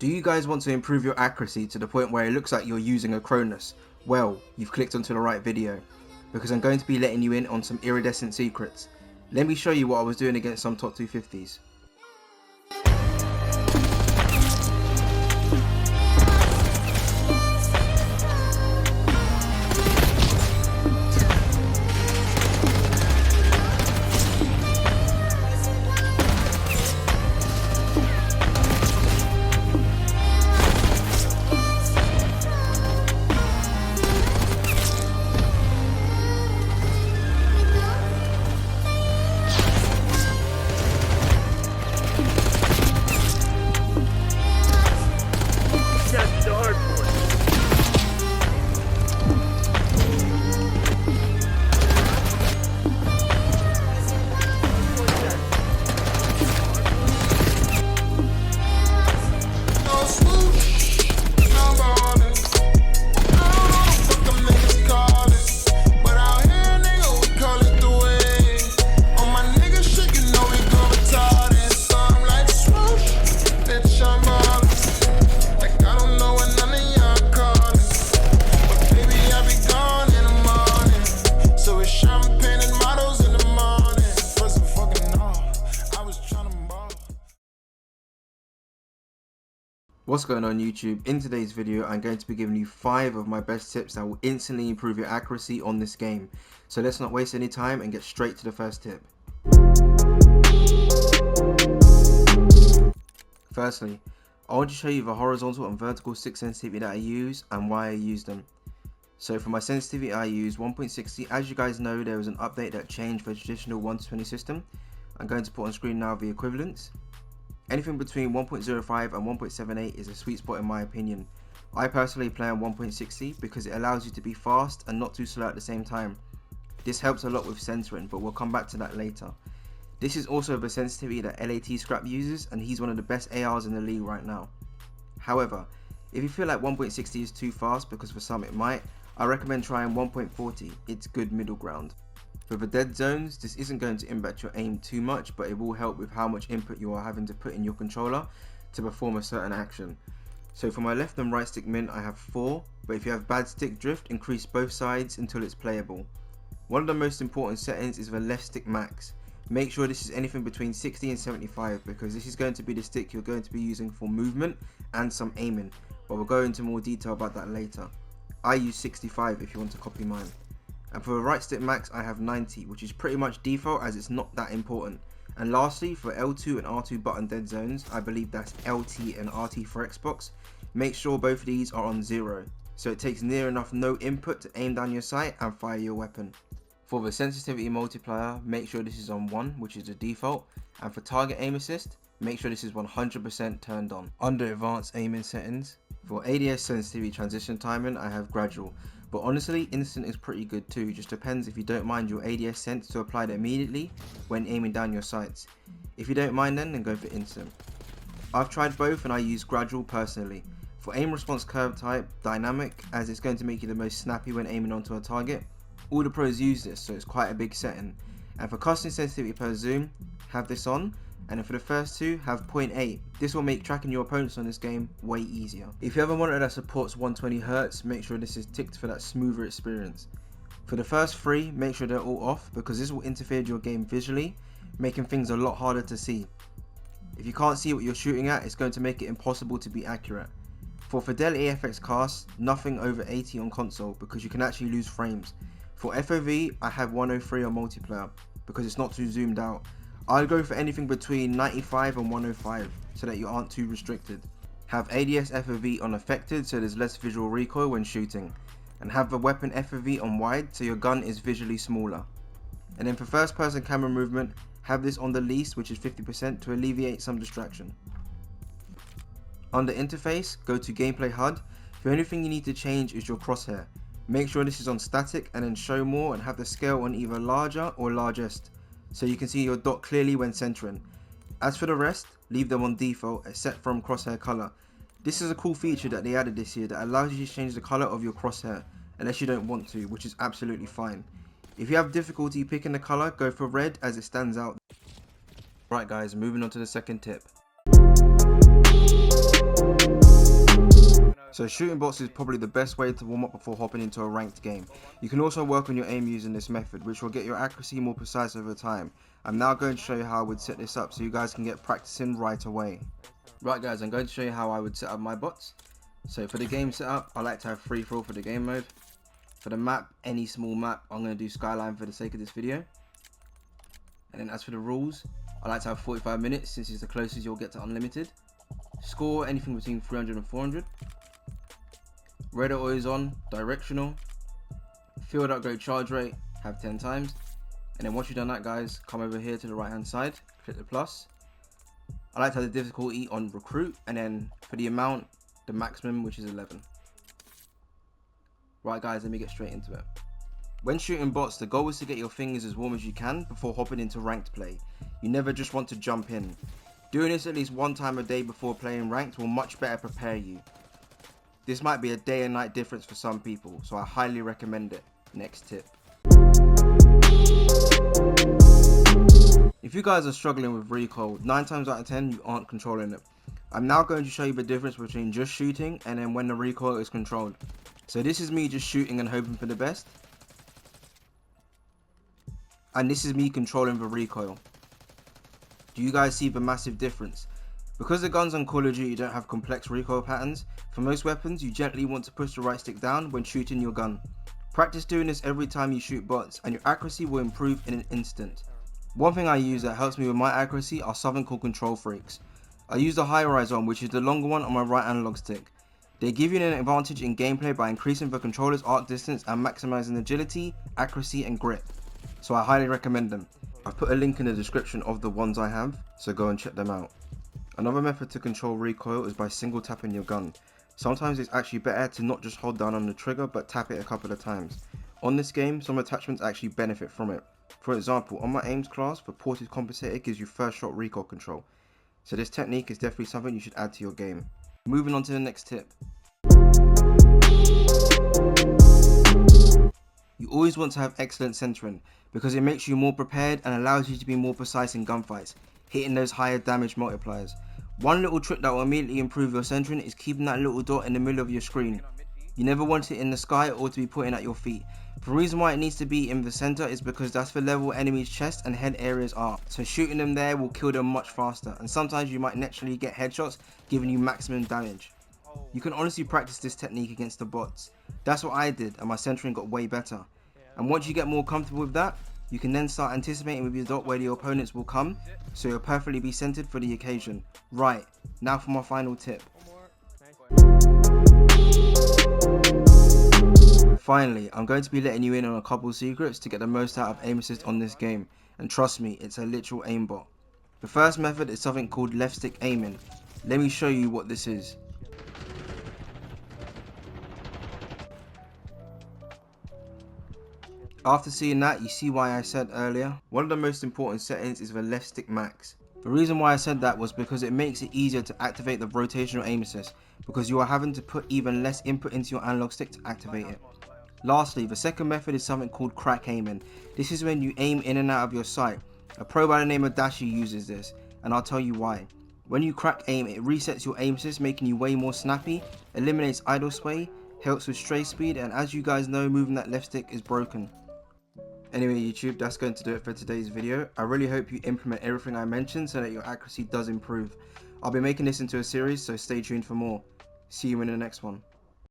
Do you guys want to improve your accuracy to the point where it looks like you're using a Cronus? Well, you've clicked onto the right video, because I'm going to be letting you in on some iridescent secrets. Let me show you what I was doing against some top 250s. What's going on YouTube? In today's video I'm going to be giving you 5 of my best tips that will instantly improve your accuracy on this game. So let's not waste any time and get straight to the first tip. Firstly, I want to show you the horizontal and vertical stick sensitivity that I use and why I use them. So for my sensitivity I use 1.60. As you guys know, there was an update that changed the traditional 1-20 system. I'm going to put on screen now the equivalents. Anything between 1.05 and 1.78 is a sweet spot in my opinion. I personally play on 1.60 because it allows you to be fast and not too slow at the same time. This helps a lot with centering, but we'll come back to that later. This is also the sensitivity that LAT Scrap uses, and he's one of the best ARs in the league right now. However, if you feel like 1.60 is too fast, because for some it might, I recommend trying 1.40, it's good middle ground. For the dead zones, this isn't going to impact your aim too much, but it will help with how much input you are having to put in your controller to perform a certain action. So for my left and right stick min I have 4, but if you have bad stick drift, increase both sides until it's playable. One of the most important settings is the left stick max. Make sure this is anything between 60 and 75 because this is going to be the stick you're going to be using for movement and some aiming, but we'll go into more detail about that later. I use 65 if you want to copy mine. And for the right stick max I have 90, which is pretty much default as it's not that important. And lastly, for L2 and R2 button dead zones, I believe that's LT and RT for Xbox, make sure both of these are on 0, so it takes near enough no input to aim down your sight and fire your weapon. For the sensitivity multiplier, make sure this is on 1, which is the default, and for target aim assist, make sure this is 100% turned on. Under advanced aiming settings, for ADS sensitivity transition timing I have gradual. But honestly, instant is pretty good too, just depends if you don't mind your ADS sense to apply it immediately when aiming down your sights. If you don't mind then go for instant. I've tried both and I use gradual personally. For aim response curve type, dynamic, as it's going to make you the most snappy when aiming onto a target. All the pros use this, so it's quite a big setting. And for custom sensitivity per zoom, have this on. And for the first two, have 0.8. This will make tracking your opponents on this game way easier. If you have a monitor that supports 120Hz, make sure this is ticked for that smoother experience. For the first 3, make sure they're all off because this will interfere with your game visually, making things a lot harder to see. If you can't see what you're shooting at, it's going to make it impossible to be accurate. For Fidelity FX cast, nothing over 80 on console because you can actually lose frames. For FOV, I have 103 on multiplayer because it's not too zoomed out. I'll go for anything between 95 and 105 so that you aren't too restricted. Have ADS FOV on affected so there's less visual recoil when shooting. And have the weapon FOV on wide so your gun is visually smaller. And then for first person camera movement, have this on the least, which is 50%, to alleviate some distraction. Under interface, go to gameplay HUD. The only thing you need to change is your crosshair. Make sure this is on static and then show more and have the scale on either larger or largest, so you can see your dot clearly when centering. As for the rest, leave them on default except from crosshair color. This is a cool feature that they added this year that allows you to change the color of your crosshair unless you don't want to, which is absolutely fine. If you have difficulty picking the color, go for red as it stands out. Right guys, moving on to the second tip. So shooting bots is probably the best way to warm up before hopping into a ranked game. You can also work on your aim using this method, which will get your accuracy more precise over time. I'm now going to show you how I would set this up so you guys can get practicing right away. Right guys, I'm going to show you how I would set up my bots. So for the game setup, I like to have free for all for the game mode. For the map, any small map, I'm going to do Skyline for the sake of this video. And then as for the rules, I like to have 45 minutes since it's the closest you'll get to unlimited. Score anything between 300 and 400. Red or always on, directional. Field upgrade charge rate, have 10 times. And then once you've done that guys, come over here to the right hand side, click the plus. I like to have the difficulty on recruit, and then for the amount, the maximum, which is 11. Right guys, let me get straight into it. When shooting bots, the goal is to get your fingers as warm as you can before hopping into ranked play. You never just want to jump in. Doing this at least one time a day before playing ranked will much better prepare you. This might be a day and night difference for some people, so I highly recommend it. Next tip. If you guys are struggling with recoil, 9 times out of 10 you aren't controlling it. I'm now going to show you the difference between just shooting and then when the recoil is controlled. So this is me just shooting and hoping for the best. And this is me controlling the recoil. Do you guys see the massive difference? Because the guns on Call of Duty don't have complex recoil patterns, for most weapons you gently want to push the right stick down when shooting your gun. Practice doing this every time you shoot bots and your accuracy will improve in an instant. One thing I use that helps me with my accuracy are something called Kontrol Freaks. I use the high rise on, which is the longer one on my right analog stick. They give you an advantage in gameplay by increasing the controller's arc distance and maximizing agility, accuracy and grip. So I highly recommend them. I've put a link in the description of the ones I have, so go and check them out. Another method to control recoil is by single tapping your gun. Sometimes it's actually better to not just hold down on the trigger but tap it a couple of times. On this game, some attachments actually benefit from it. For example, on my aims class, the ported compensator gives you first shot recoil control. So this technique is definitely something you should add to your game. Moving on to the next tip. You always want to have excellent centering because it makes you more prepared and allows you to be more precise in gunfights, hitting those higher damage multipliers. One little trick that will immediately improve your centering is keeping that little dot in the middle of your screen. You never want it in the sky or to be pointing at your feet. The reason why it needs to be in the center is because that's the level enemies' chest and head areas are. So shooting them there will kill them much faster, and sometimes you might naturally get headshots giving you maximum damage. You can honestly practice this technique against the bots. That's what I did and my centering got way better. And once you get more comfortable with that, you can then start anticipating with your dot where the opponents will come, so you'll perfectly be centered for the occasion. Right, now for my final tip. Finally, I'm going to be letting you in on a couple secrets to get the most out of aim assist on this game, and trust me, it's a literal aimbot. The first method is something called left stick aiming. Let me show you what this is. After seeing that, you see why I said earlier, one of the most important settings is the left stick max. The reason why I said that was because it makes it easier to activate the rotational aim assist, because you are having to put even less input into your analog stick to activate it. Lastly, the second method is something called crack aiming. This is when you aim in and out of your sight. A pro by the name of Dashi uses this, and I'll tell you why. When you crack aim, it resets your aim assist, making you way more snappy, eliminates idle sway, helps with stray speed, and as you guys know, moving that left stick is broken. Anyway YouTube, that's going to do it for today's video. I really hope you implement everything I mentioned so that your accuracy does improve. I'll be making this into a series, so stay tuned for more. See you in the next one.